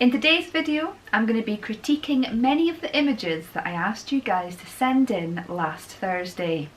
In today's video, I'm going to be critiquing many of the images that I asked you guys to send in last Thursday.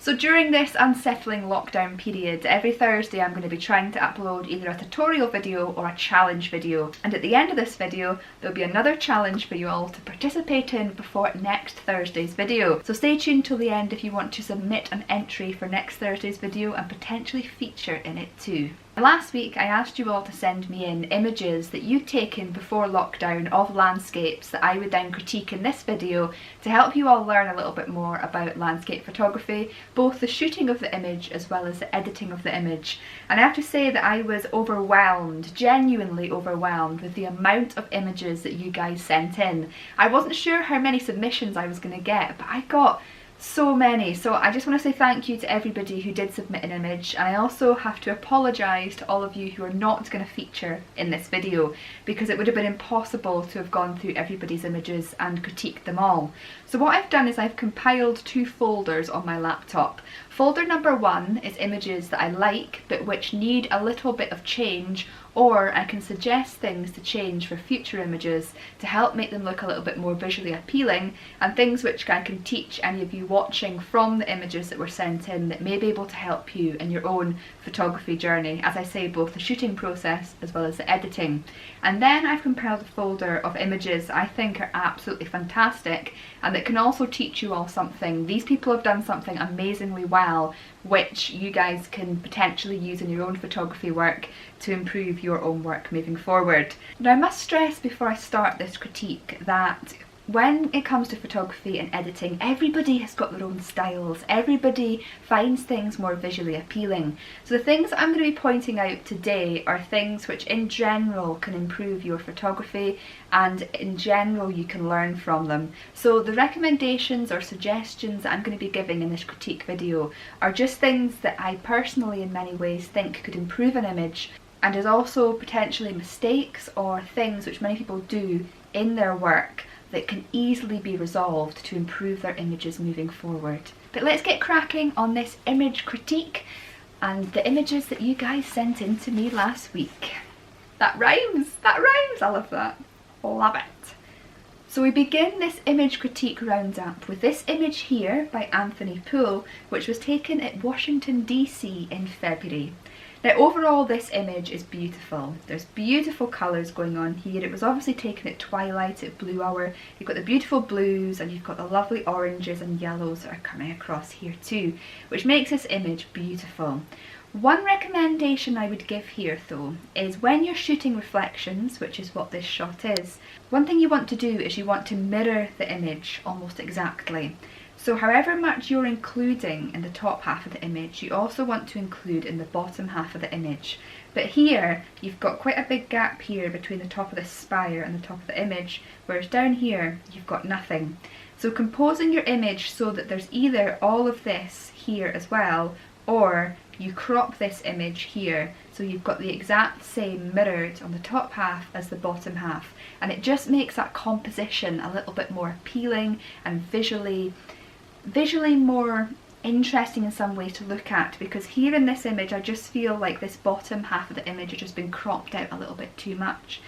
So during this unsettling lockdown period, every Thursday I'm going to be trying to upload either a tutorial video or a challenge video. And at the end of this video, there'll be another challenge for you all to participate in before next Thursday's video. So stay tuned till the end if you want to submit an entry for next Thursday's video and potentially feature in it too. Last week I asked you all to send me in images that you'd taken before lockdown of landscapes that I would then critique in this video to help you all learn a little bit more about landscape photography, both the shooting of the image as well as the editing of the image. And I have to say that I was overwhelmed, genuinely overwhelmed with the amount of images that you guys sent in. I wasn't sure how many submissions I was going to get, but I got so many, so I just want to say thank you to everybody who did submit an image, and I also have to apologise to all of you who are not going to feature in this video because it would have been impossible to have gone through everybody's images and critiqued them all. So what I've done is I've compiled two folders on my laptop. Folder number 1 is images that I like but which need a little bit of change, or I can suggest things to change for future images to help make them look a little bit more visually appealing, and things which I can teach any of you watching from the images that were sent in that may be able to help you in your own photography journey, as I say, both the shooting process as well as the editing. And then I've compiled a folder of images I think are absolutely fantastic and that can also teach you all something. These people have done something amazingly well which you guys can potentially use in your own photography work to improve your own work moving forward. Now I must stress before I start this critique that when it comes to photography and editing, everybody has got their own styles, everybody finds things more visually appealing. So the things that I'm going to be pointing out today are things which in general can improve your photography and in general you can learn from them. So the recommendations or suggestions that I'm going to be giving in this critique video are just things that I personally in many ways think could improve an image, and is also potentially mistakes or things which many people do in their work that can easily be resolved to improve their images moving forward. But let's get cracking on this image critique and the images that you guys sent in to me last week. That rhymes! That rhymes! I love that. Love it. So we begin this image critique roundup with this image here by Poole, which was taken at Washington DC in February. Now overall this image is beautiful. There's beautiful colours going on here. It was obviously taken at twilight, at blue hour. You've got the beautiful blues and you've got the lovely oranges and yellows that are coming across here too, which makes this image beautiful. One recommendation I would give here though is when you're shooting reflections, which is what this shot is, one thing you want to do is you want to mirror the image almost exactly. So however much you're including in the top half of the image, you also want to include in the bottom half of the image. But here, you've got quite a big gap here between the top of the spire and the top of the image, whereas down here, you've got nothing. So composing your image so that there's either all of this here as well, or you crop this image here, so you've got the exact same mirrored on the top half as the bottom half. And it just makes that composition a little bit more appealing and visually more interesting in some ways to look at, because here in this image I just feel like this bottom half of the image has just been cropped out a little bit too much.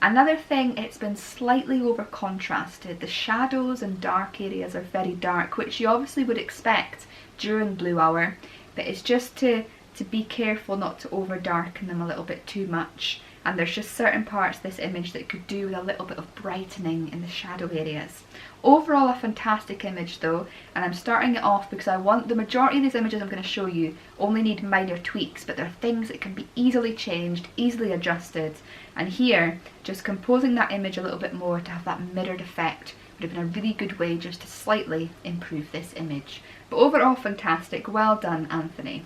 Another thing, it's been slightly over contrasted. The shadows and dark areas are very dark, which you obviously would expect during blue hour, but it's just to be careful not to over darken them a little bit too much. And there's just certain parts of this image that could do with a little bit of brightening in the shadow areas. Overall a fantastic image though, and I'm starting it off because I want the majority of these images I'm going to show you only need minor tweaks, but they're things that can be easily changed, easily adjusted. And here, just composing that image a little bit more to have that mirrored effect would have been a really good way just to slightly improve this image. But overall fantastic, well done Anthony.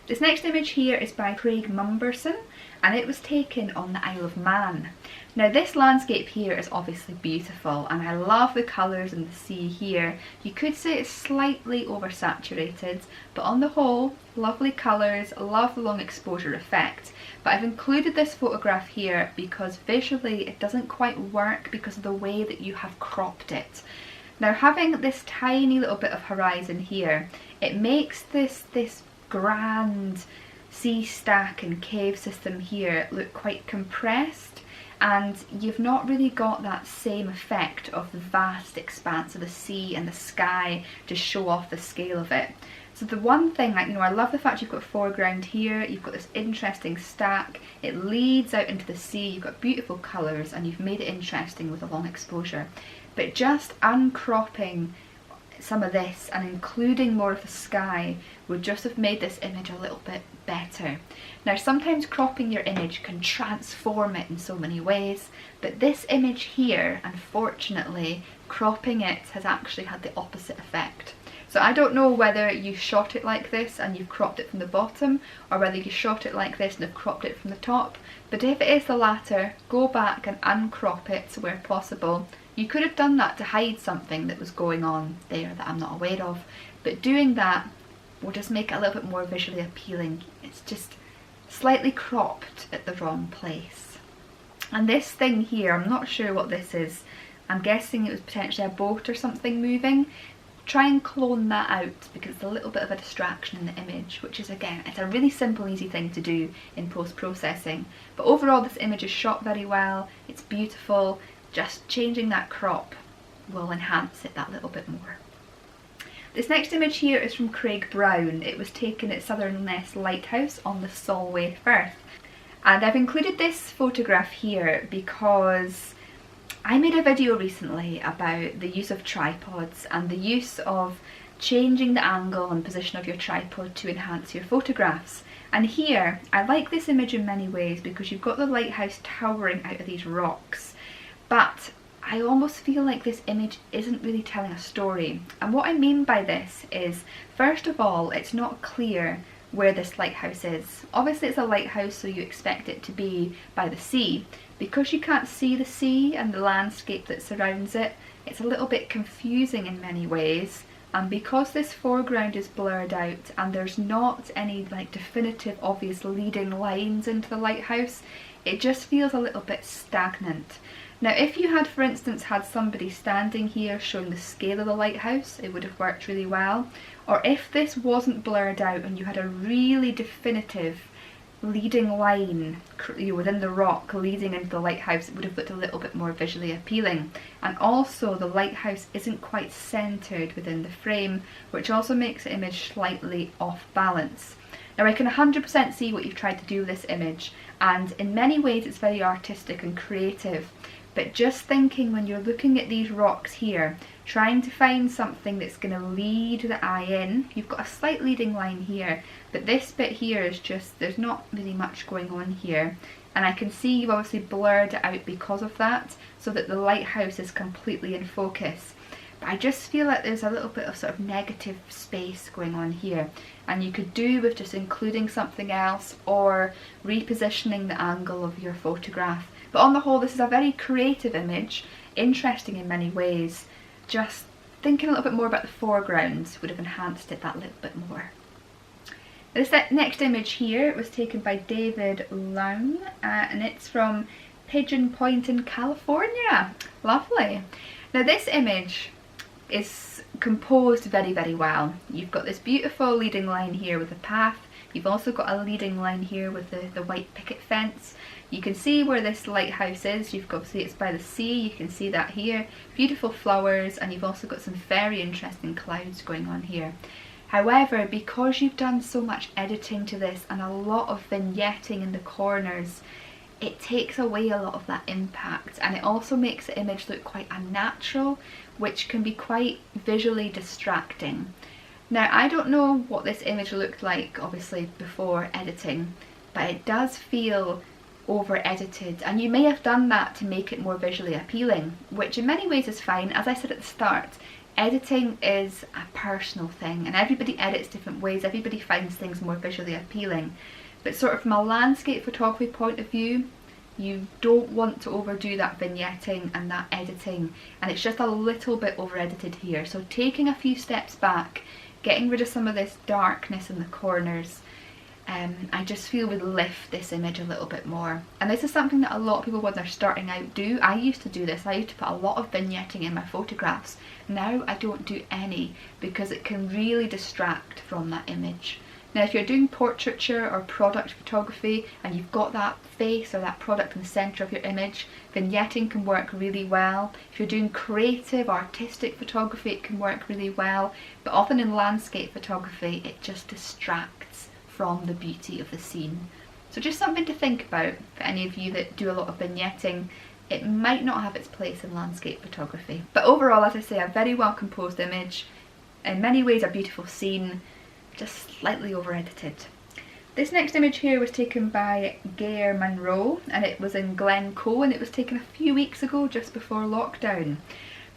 This next image here is by Mumberson, and it was taken on the Isle of Man. Now this landscape here is obviously beautiful and I love the colours in the sea here. You could say it's slightly oversaturated, but on the whole, lovely colours, love the long exposure effect. But I've included this photograph here because visually it doesn't quite work because of the way that you have cropped it. Now having this tiny little bit of horizon here, it makes this grand sea stack and cave system here look quite compressed, and you've not really got that same effect of the vast expanse of the sea and the sky to show off the scale of it. So the one thing, like, you know, I love the fact you've got foreground here, you've got this interesting stack, it leads out into the sea, you've got beautiful colours, and you've made it interesting with a long exposure. But just uncropping some of this and including more of the sky would just have made this image a little bit better. Now, sometimes cropping your image can transform it in so many ways, but this image here, unfortunately, cropping it has actually had the opposite effect. So I don't know whether you shot it like this and you've cropped it from the bottom, or whether you shot it like this and have cropped it from the top, but if it is the latter, go back and uncrop it where possible. You could have done that to hide something that was going on there that I'm not aware of, but doing that will just make it a little bit more visually appealing. It's just slightly cropped at the wrong place. And this thing here, I'm not sure what this is. I'm guessing it was potentially a boat or something moving. Try and clone that out because it's a little bit of a distraction in the image, which is, again, it's a really simple, easy thing to do in post-processing. But overall, this image is shot very well, it's beautiful. Just changing that crop will enhance it that little bit more. This next image here is from Craig Brown. It was taken at Southern Ness Lighthouse on the Solway Firth. And I've included this photograph here because I made a video recently about the use of tripods and the use of changing the angle and position of your tripod to enhance your photographs. And here, I like this image in many ways because you've got the lighthouse towering out of these rocks. But I almost feel like this image isn't really telling a story. And what I mean by this is, first of all, it's not clear where this lighthouse is. Obviously it's a lighthouse, so you expect it to be by the sea. Because you can't see the sea and the landscape that surrounds it, it's a little bit confusing in many ways. And because this foreground is blurred out and there's not any like definitive obvious leading lines into the lighthouse, it just feels a little bit stagnant. Now, if you had, for instance, had somebody standing here showing the scale of the lighthouse, it would have worked really well. Or if this wasn't blurred out and you had a really definitive leading line within the rock leading into the lighthouse, it would have looked a little bit more visually appealing. And also, the lighthouse isn't quite centred within the frame, which also makes the image slightly off balance. Now, I can 100% see what you've tried to do with this image, and in many ways it's very artistic and creative. But just thinking, when you're looking at these rocks here, trying to find something that's going to lead the eye in, you've got a slight leading line here, but this bit here is just, there's not really much going on here. And I can see you've obviously blurred it out because of that, so that the lighthouse is completely in focus. But I just feel like there's a little bit of sort of negative space going on here, and you could do with just including something else or repositioning the angle of your photograph. But on the whole, this is a very creative image, interesting in many ways. Just thinking a little bit more about the foregrounds would have enhanced it that little bit more. This next image here was taken by David Lange, and it's from Pigeon Point in California. Lovely. Now, this image is composed very, very well. You've got this beautiful leading line here with the path. You've also got a leading line here with the white picket fence. You can see where this lighthouse is. You've got to see it's by the sea. You can see that here. Beautiful flowers, and you've also got some very interesting clouds going on here. However, because you've done so much editing to this and a lot of vignetting in the corners, it takes away a lot of that impact, and it also makes the image look quite unnatural, which can be quite visually distracting. Now, I don't know what this image looked like, obviously, before editing, but it does feel over-edited, and you may have done that to make it more visually appealing, which in many ways is fine. As I said at the start, editing is a personal thing, and everybody edits different ways, everybody finds things more visually appealing. But sort of from a landscape photography point of view, you don't want to overdo that vignetting and that editing, and it's just a little bit over-edited here. So taking a few steps back, getting rid of some of this darkness in the corners, I just feel would lift this image a little bit more. And this is something that a lot of people when they're starting out do. I used to do this. I used to put a lot of vignetting in my photographs. Now I don't do any because it can really distract from that image. Now if you're doing portraiture or product photography and you've got that face or that product in the centre of your image, vignetting can work really well. If you're doing creative, artistic photography, it can work really well, but often in landscape photography it just distracts from the beauty of the scene. So just something to think about for any of you that do a lot of vignetting. It might not have its place in landscape photography. But overall, as I say, a very well composed image, in many ways a beautiful scene, just slightly over edited. This next image here was taken by Gair Munro and it was in Glencoe and it was taken a few weeks ago just before lockdown.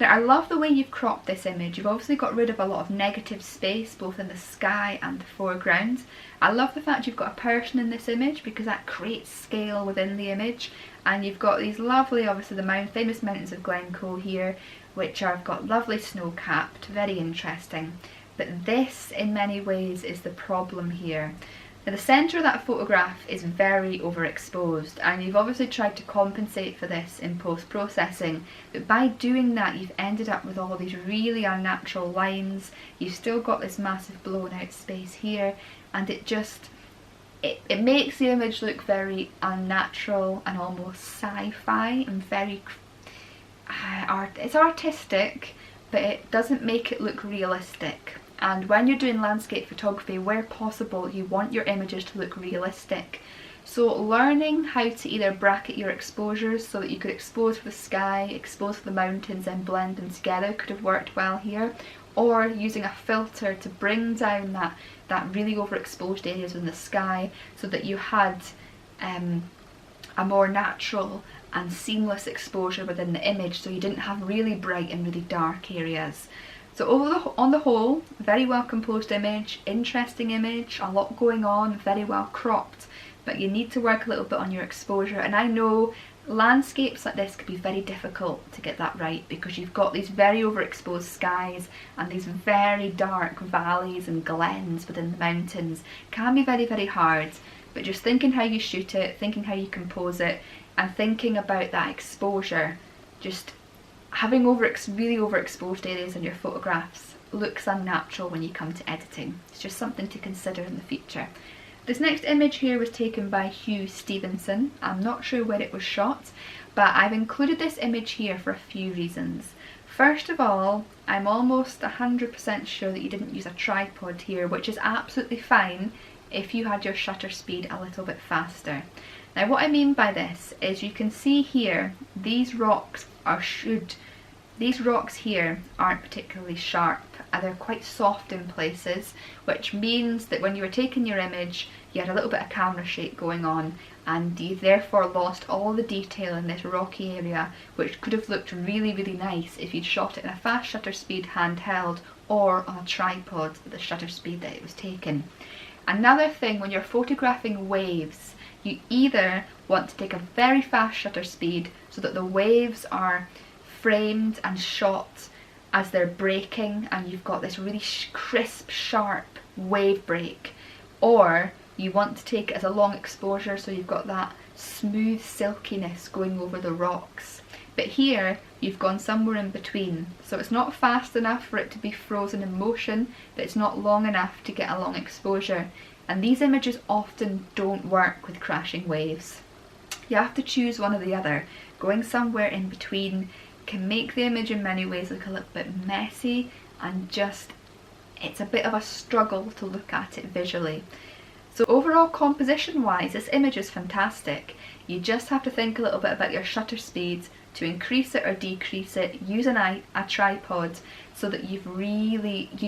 Now I love the way you've cropped this image. You've obviously got rid of a lot of negative space both in the sky and the foreground. I love the fact you've got a person in this image because that creates scale within the image, and you've got these lovely, obviously the famous mountains of Glencoe here, which have got lovely snow capped, very interesting. But this in many ways is the problem here. Now the centre of that photograph is very overexposed and you've obviously tried to compensate for this in post-processing, but by doing that you've ended up with all these really unnatural lines. You've still got this massive blown out space here, and it just it makes the image look very unnatural and almost sci-fi and very it's artistic, but it doesn't make it look realistic. And when you're doing landscape photography, where possible, you want your images to look realistic. So learning how to either bracket your exposures so that you could expose for the sky, expose for the mountains and blend them together could have worked well here, or using a filter to bring down that really overexposed areas in the sky so that you had a more natural and seamless exposure within the image, so you didn't have really bright and really dark areas. So on the whole, very well composed image, interesting image, a lot going on, very well cropped, but you need to work a little bit on your exposure. And I know landscapes like this could be very difficult to get that right because you've got these very overexposed skies and these very dark valleys and glens within the mountains. It can be very, very hard, but just thinking how you shoot it, thinking how you compose it, and thinking about that exposure, just having really overexposed areas in your photographs looks unnatural when you come to editing. It's just something to consider in the future. This next image here was taken by Hugh Stevenson. I'm not sure where it was shot, but I've included this image here for a few reasons. First of all, I'm almost 100% sure that you didn't use a tripod here, which is absolutely fine if you had your shutter speed a little bit faster. Now what I mean by this is you can see here these rocks here aren't particularly sharp and they're quite soft in places, which means that when you were taking your image you had a little bit of camera shake going on and you therefore lost all the detail in this rocky area, which could have looked really, really nice if you'd shot it in a fast shutter speed handheld or on a tripod at the shutter speed that it was taken. Another thing, when you're photographing waves, you either want to take a very fast shutter speed so that the waves are framed and shot as they're breaking and you've got this really crisp, sharp wave break, or you want to take it as a long exposure so you've got that smooth silkiness going over the rocks. But here you've gone somewhere in between, so it's not fast enough for it to be frozen in motion, but it's not long enough to get a long exposure. And these images often don't work with crashing waves. You have to choose one or the other. Going somewhere in between can make the image in many ways look a little bit messy and just, it's a bit of a struggle to look at it visually. So overall, composition wise, this image is fantastic. You just have to think a little bit about your shutter speeds to increase it or decrease it, use a tripod so that you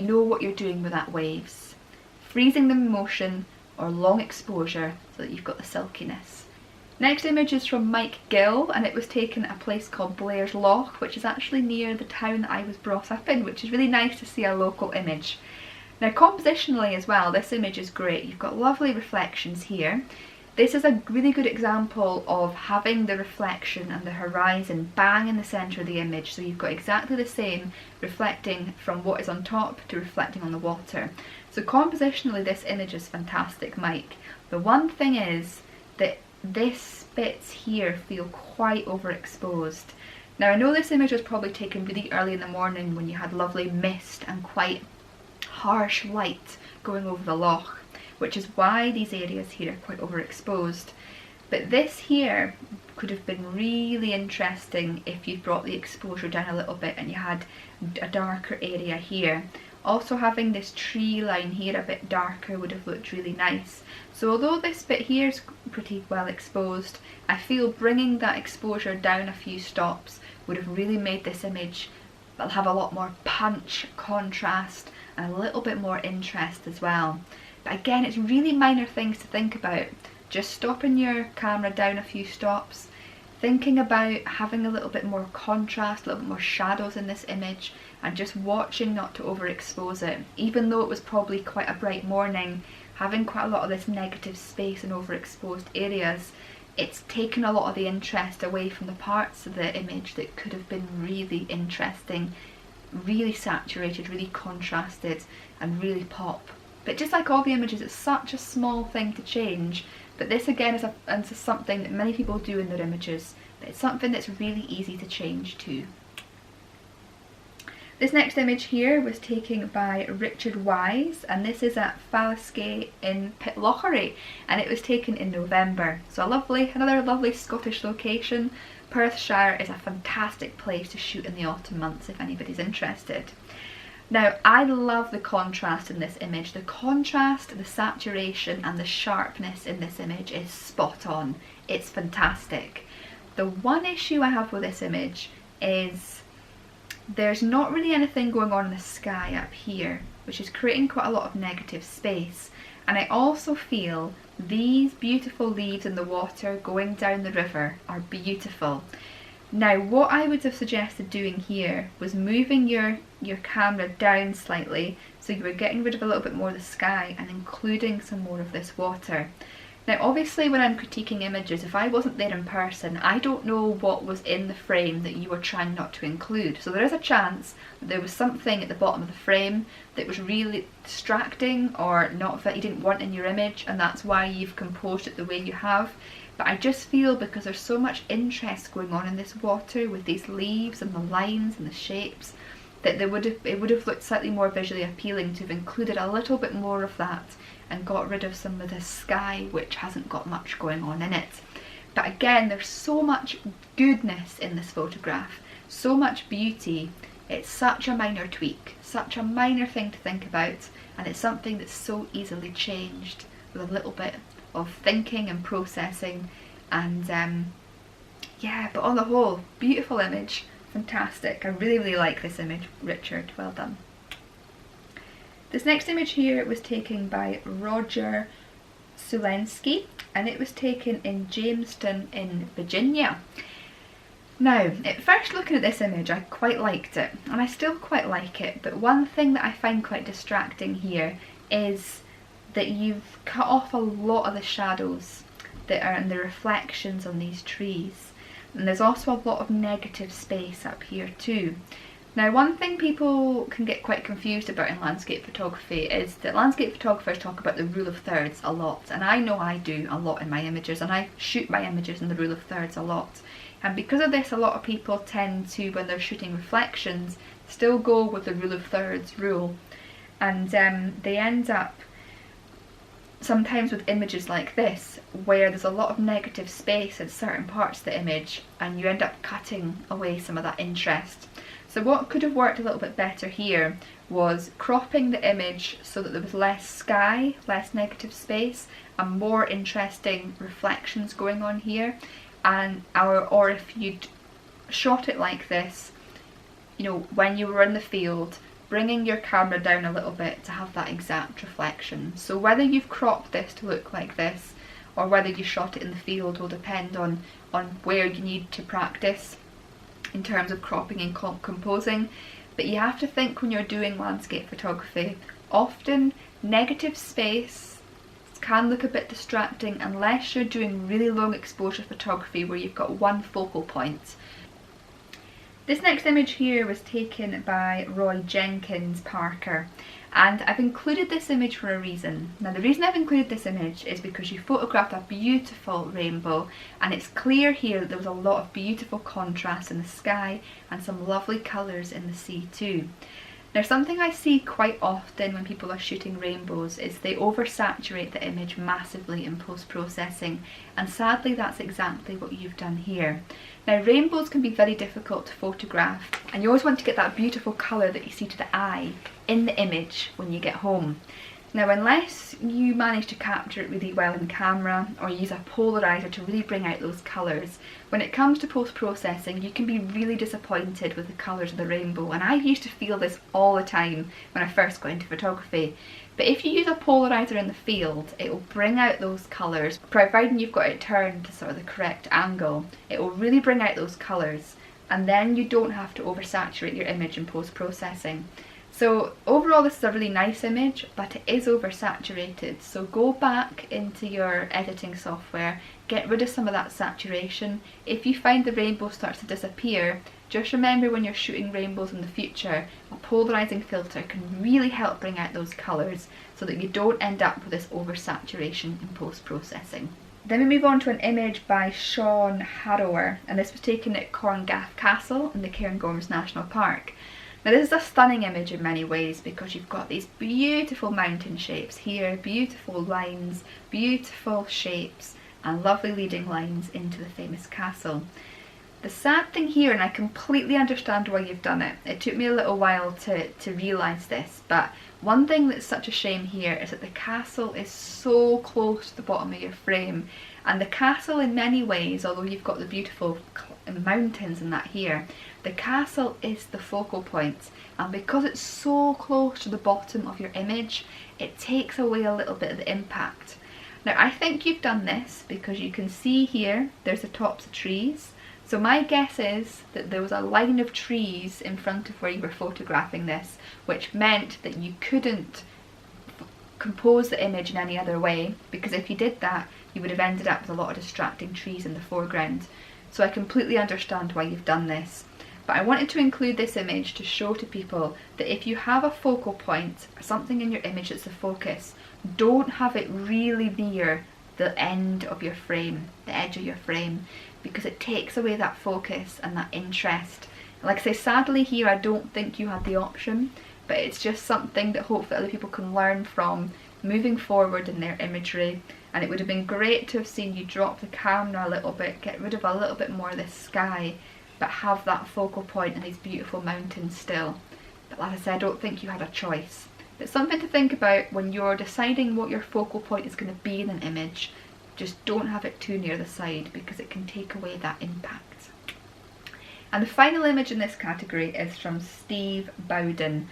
know what you're doing with that waves. Freezing them in motion or long exposure so that you've got the silkiness. Next image is from Mike Gill and it was taken at a place called Blair's Loch, which is actually near the town that I was brought up in, which is really nice to see a local image. Now compositionally as well, this image is great. You've got lovely reflections here. This is a really good example of having the reflection and the horizon bang in the centre of the image, so you've got exactly the same reflecting from what is on top to reflecting on the water. So compositionally this image is fantastic, Mike. The one thing is that this bits here feel quite overexposed. Now I know this image was probably taken really early in the morning when you had lovely mist and quite harsh light going over the loch, which is why these areas here are quite overexposed. But this here could have been really interesting if you brought the exposure down a little bit and you had a darker area here. Also having this tree line here a bit darker would have looked really nice. So although this bit here is pretty well exposed, I feel bringing that exposure down a few stops would have really made this image have a lot more punch, contrast, and a little bit more interest as well. But again, it's really minor things to think about. Just stopping your camera down a few stops, thinking about having a little bit more contrast, a little bit more shadows in this image, and just watching not to overexpose it. Even though it was probably quite a bright morning, having quite a lot of this negative space and overexposed areas, it's taken a lot of the interest away from the parts of the image that could have been really interesting, really saturated, really contrasted, and really pop. But just like all the images, it's such a small thing to change. But this again is something that many people do in their images, but it's something that's really easy to change too. This next image here was taken by Richard Wise, and this is at Sulenski in Pitlochry, and it was taken in November. So another lovely Scottish location. Perthshire is a fantastic place to shoot in the autumn months if anybody's interested. Now, I love the contrast in this image. The contrast, the saturation and the sharpness in this image is spot on. It's fantastic. The one issue I have with this image is there's not really anything going on in the sky up here, which is creating quite a lot of negative space. And I also feel these beautiful leaves in the water going down the river are beautiful. Now, what I would have suggested doing here was moving your camera down slightly so you were getting rid of a little bit more of the sky and including some more of this water. Now obviously when I'm critiquing images, if I wasn't there in person, I don't know what was in the frame that you were trying not to include. So there is a chance that there was something at the bottom of the frame that was really distracting or not that you didn't want in your image, and that's why you've composed it the way you have. But I just feel because there's so much interest going on in this water with these leaves and the lines and the shapes, that it would have looked slightly more visually appealing to have included a little bit more of that and got rid of some of the sky which hasn't got much going on in it. But again, there's so much goodness in this photograph, so much beauty. It's such a minor tweak, such a minor thing to think about, and it's something that's so easily changed with a little bit of thinking and processing. And yeah, but on the whole, beautiful image, fantastic. I really like this image, Richard, well done. This next image here was taken by Roger Sulenski, and it was taken in Jamestown in Virginia. Now, at first looking at this image, I quite liked it, and I still quite like it, but one thing that I find quite distracting here is that you've cut off a lot of the shadows that are in the reflections on these trees. And there's also a lot of negative space up here too. Now, one thing people can get quite confused about in landscape photography is that landscape photographers talk about the rule of thirds a lot, and I know I do a lot in my images, and I shoot my images in the rule of thirds a lot. And because of this, a lot of people tend to, when they're shooting reflections, still go with the rule of thirds rule, and they end up sometimes with images like this where there's a lot of negative space in certain parts of the image and you end up cutting away some of that interest. So what could have worked a little bit better here was cropping the image so that there was less sky, less negative space, and more interesting reflections going on here. And or if you'd shot it like this, you know, when you were in the field, bringing your camera down a little bit to have that exact reflection. So whether you've cropped this to look like this or whether you shot it in the field will depend on where you need to practice in terms of cropping and composing. But you have to think when you're doing landscape photography, often negative space can look a bit distracting unless you're doing really long exposure photography where you've got one focal point. This next image here was taken by Jenkins-Parker, and I've included this image for a reason. Now, the reason I've included this image is because you photographed a beautiful rainbow, and it's clear here that there was a lot of beautiful contrast in the sky and some lovely colours in the sea too. Now something I see quite often when people are shooting rainbows is they oversaturate the image massively in post-processing, and sadly that's exactly what you've done here. Now rainbows can be very difficult to photograph, and you always want to get that beautiful colour that you see to the eye in the image when you get home. Now unless you manage to capture it really well in camera or use a polarizer to really bring out those colours, when it comes to post-processing you can be really disappointed with the colours of the rainbow, and I used to feel this all the time when I first got into photography. But if you use a polarizer in the field, it will bring out those colours, providing you've got it turned to sort of the correct angle. It will really bring out those colours, and then you don't have to oversaturate your image in post-processing. So overall this is a really nice image, but it is oversaturated, so go back into your editing software, get rid of some of that saturation. If you find the rainbow starts to disappear, just remember when you're shooting rainbows in the future, a polarizing filter can really help bring out those colours so that you don't end up with this oversaturation in post-processing. Then we move on to an image by Sean Harrower, and this was taken at Corngaff Castle in the Cairngorms National Park. Now this is a stunning image in many ways because you've got these beautiful mountain shapes here, beautiful lines, beautiful shapes and lovely leading lines into the famous castle. The sad thing here, and I completely understand why you've done it took me a little while to realise this, but one thing that's such a shame here is that the castle is so close to the bottom of your frame, and the castle in many ways, although you've got the beautiful mountains and that here, the castle is the focal point, and because it's so close to the bottom of your image, it takes away a little bit of the impact. Now I think you've done this because you can see here there's the tops of trees, so my guess is that there was a line of trees in front of where you were photographing this, which meant that you couldn't compose the image in any other way, because if you did that you would have ended up with a lot of distracting trees in the foreground. So I completely understand why you've done this. But I wanted to include this image to show to people that if you have a focal point, or something in your image that's the focus, don't have it really near the end of your frame, the edge of your frame, because it takes away that focus and that interest. Like I say, sadly here I don't think you had the option, but it's just something that hopefully other people can learn from moving forward in their imagery. And it would have been great to have seen you drop the camera a little bit, get rid of a little bit more of this sky, but have that focal point and these beautiful mountains still. But like I said, I don't think you had a choice. It's something to think about when you're deciding what your focal point is going to be in an image. Just don't have it too near the side because it can take away that impact. And the final image in this category is from Steve Bowden.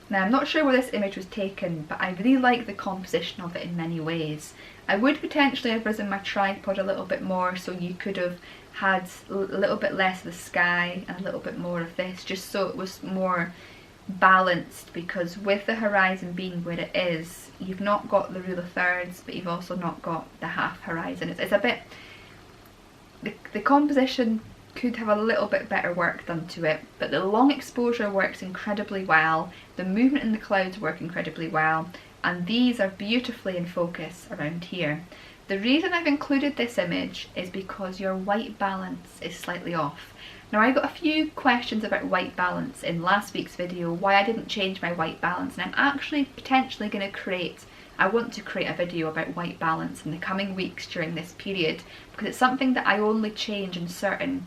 Now I'm not sure where this image was taken, but I really like the composition of it in many ways. I would potentially have risen my tripod a little bit more so you could have had a little bit less of the sky and a little bit more of this, just so it was more balanced, because with the horizon being where it is, you've not got the rule of thirds, but you've also not got the half horizon. It's a bit, the composition could have a little bit better work done to it, but the long exposure works incredibly well, the movement in the clouds work incredibly well, and these are beautifully in focus around here. The reason I've included this image is because your white balance is slightly off. Now I got a few questions about white balance in last week's video, why I didn't change my white balance, and I'm actually potentially going to I want to create a video about white balance in the coming weeks during this period, because it's something that I only change in certain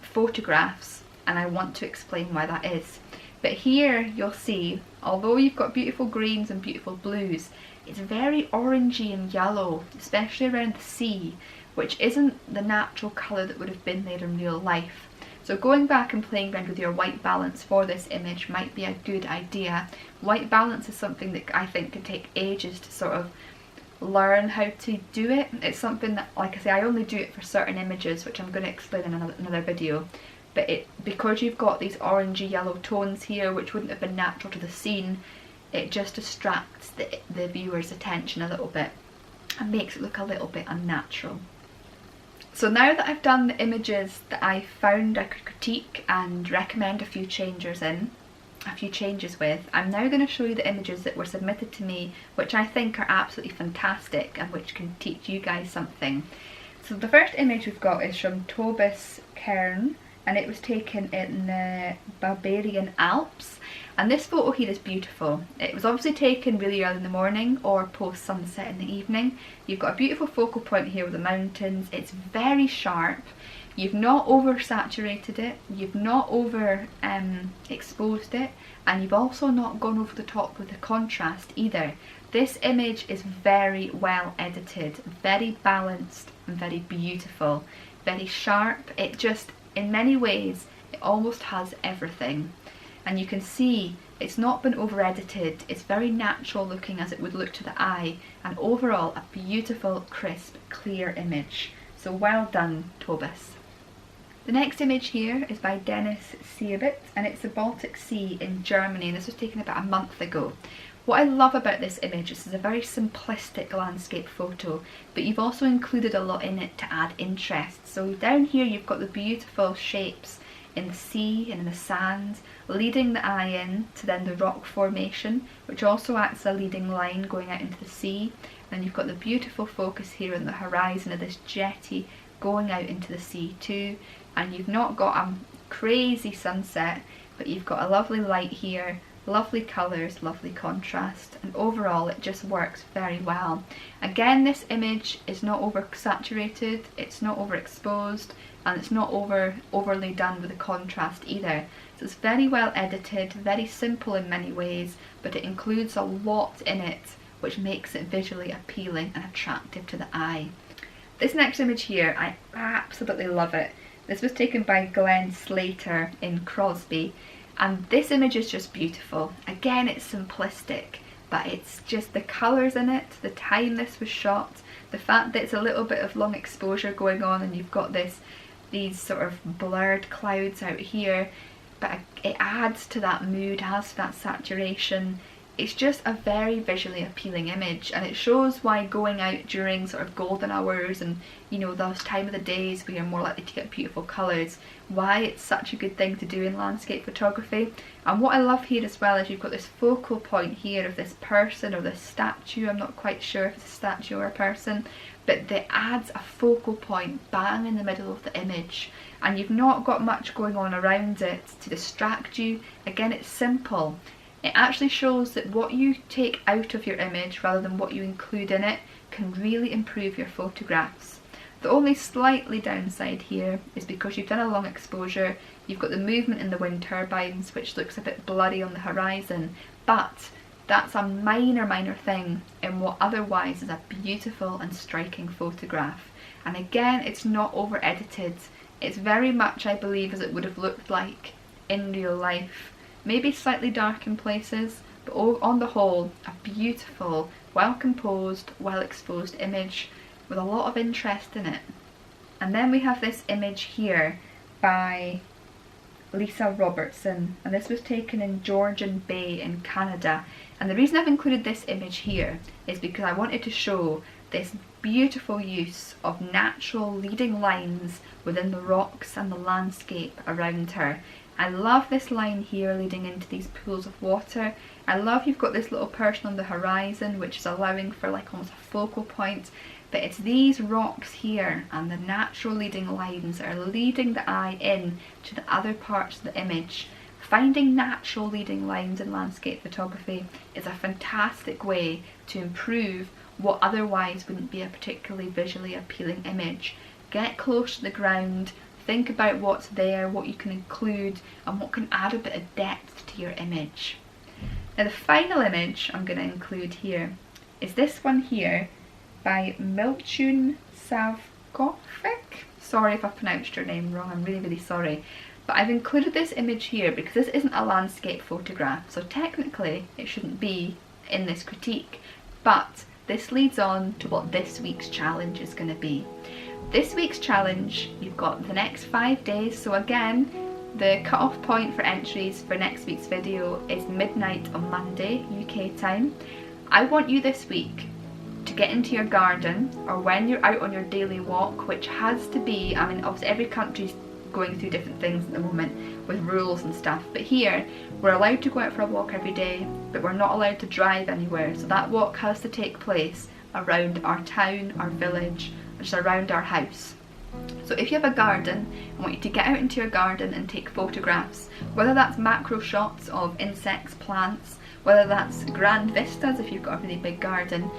photographs, and I want to explain why that is. But here you'll see, although you've got beautiful greens and beautiful blues, it's very orangey and yellow, especially around the sea, which isn't the natural colour that would have been there in real life. So going back and playing around with your white balance for this image might be a good idea. White balance is something that I think can take ages to sort of learn how to do it. It's something that, like I say, I only do it for certain images, which I'm going to explain in another video. But because you've got these orangey yellow tones here, which wouldn't have been natural to the scene, it just distracts the viewer's attention a little bit and makes it look a little bit unnatural. So now that I've done the images that I found I could critique and recommend a few changes with, I'm now going to show you the images that were submitted to me, which I think are absolutely fantastic and which can teach you guys something. So the first image we've got is from Tobias Kern, and it was taken in the Bavarian Alps. And this photo here is beautiful. It was obviously taken really early in the morning or post sunset in the evening. You've got a beautiful focal point here with the mountains. It's very sharp. You've not oversaturated it, you've not over exposed it, and you've also not gone over the top with the contrast either. This image is very well edited, very balanced and very beautiful, very sharp. It just, in many ways, it almost has everything. And you can see it's not been over edited, it's very natural looking as it would look to the eye, and overall a beautiful, crisp, clear image. So well done, Tobis. The next image here is by Dennis Siebert, and it's the Baltic Sea in Germany, and this was taken about a month ago. What I love about this image is it's a very simplistic landscape photo, but you've also included a lot in it to add interest. So down here you've got the beautiful shapes in the sea and in the sand, leading the eye in to then the rock formation, which also acts as a leading line going out into the sea. And you've got the beautiful focus here on the horizon of this jetty going out into the sea too. And you've not got a crazy sunset, but you've got a lovely light here, lovely colours, lovely contrast, and overall it just works very well. Again, this image is not oversaturated, it's not overexposed, and it's not overly done with the contrast either. So it's very well edited, very simple in many ways, but it includes a lot in it which makes it visually appealing and attractive to the eye. This next image here, I absolutely love it. This was taken by Glenn Slater in Crosby, and this image is just beautiful. Again, it's simplistic, but it's just the colours in it, the time this was shot, the fact that it's a little bit of long exposure going on, and you've got these sort of blurred clouds out here, but it adds to that mood, adds to that saturation. It's just a very visually appealing image, and it shows why going out during sort of golden hours and, you know, those time of the days where you're more likely to get beautiful colours, why it's such a good thing to do in landscape photography. And what I love here as well is you've got this focal point here of this person or this statue. I'm not quite sure if it's a statue or a person, but that adds a focal point bang in the middle of the image, and you've not got much going on around it to distract you. Again, it's simple. It actually shows that what you take out of your image rather than what you include in it can really improve your photographs. The only slightly downside here is because you've done a long exposure, you've got the movement in the wind turbines which looks a bit blurry on the horizon, but that's a minor thing in what otherwise is a beautiful and striking photograph. And again, it's not over edited. It's very much, I believe, as it would have looked like in real life. Maybe slightly dark in places, but on the whole, a beautiful, well composed, well exposed image with a lot of interest in it. And then we have this image here by Lisa Robertson, and this was taken in Georgian Bay in Canada. And the reason I've included this image here is because I wanted to show this beautiful use of natural leading lines within the rocks and the landscape around her. I love this line here leading into these pools of water. I love you've got this little person on the horizon which is allowing for like almost a focal point, but it's these rocks here and the natural leading lines that are leading the eye in to the other parts of the image. Finding natural leading lines in landscape photography is a fantastic way to improve what otherwise wouldn't be a particularly visually appealing image. Get close to the ground, think about what's there, what you can include, and what can add a bit of depth to your image. Now the final image I'm going to include here is this one here by Miltune Savkovic. Sorry if I pronounced your name wrong, I'm really sorry. But I've included this image here because this isn't a landscape photograph, so technically it shouldn't be in this critique, but this leads on to what this week's challenge is going to be. This week's challenge, you've got the next 5 days, so again, the cut-off point for entries for next week's video is midnight on Monday, UK time. I want you this week to get into your garden, or when you're out on your daily walk, which has to be, I mean obviously every country's going through different things at the moment with rules and stuff, but here we're allowed to go out for a walk every day, but we're not allowed to drive anywhere, so that walk has to take place around our town, our village, just around our house. So if you have a garden, I want you to get out into your garden and take photographs, whether that's macro shots of insects, plants, whether that's grand vistas if you've got a really big garden,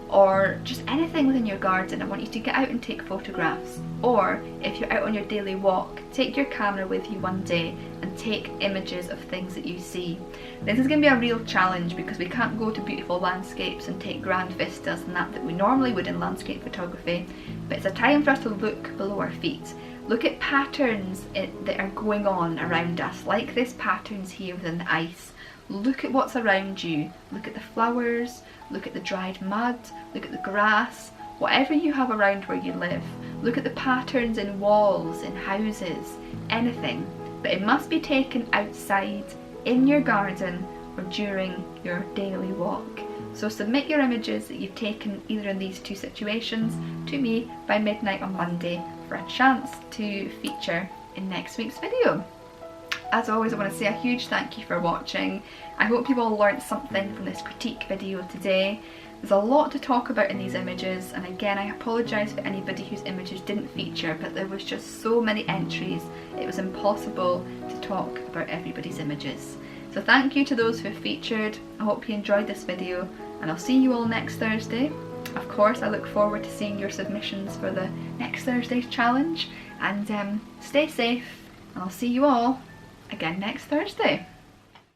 or just anything within your garden. I want you to get out and take photographs. Or if you're out on your daily walk, take your camera with you one day and take images of things that you see. This is going to be a real challenge because we can't go to beautiful landscapes and take grand vistas and that we normally would in landscape photography, but it's a time for us to look below our feet. Look at patterns that are going on around us, like this patterns here within the ice. Look at what's around you. Look at the flowers, look at the dried mud, look at the grass, whatever you have around where you live. Look at the patterns in walls, in houses, anything. But it must be taken outside, in your garden, or during your daily walk. So submit your images that you've taken either in these two situations to me by midnight on Monday for a chance to feature in next week's video. As always, I want to say a huge thank you for watching. I hope you've all learnt something from this critique video today. There's a lot to talk about in these images, and again I apologise for anybody whose images didn't feature, but there was just so many entries it was impossible to talk about everybody's images. So thank you to those who featured. I hope you enjoyed this video, and I'll see you all next Thursday. Of course, I look forward to seeing your submissions for the next Thursday's challenge, and stay safe, and I'll see you all again next Thursday.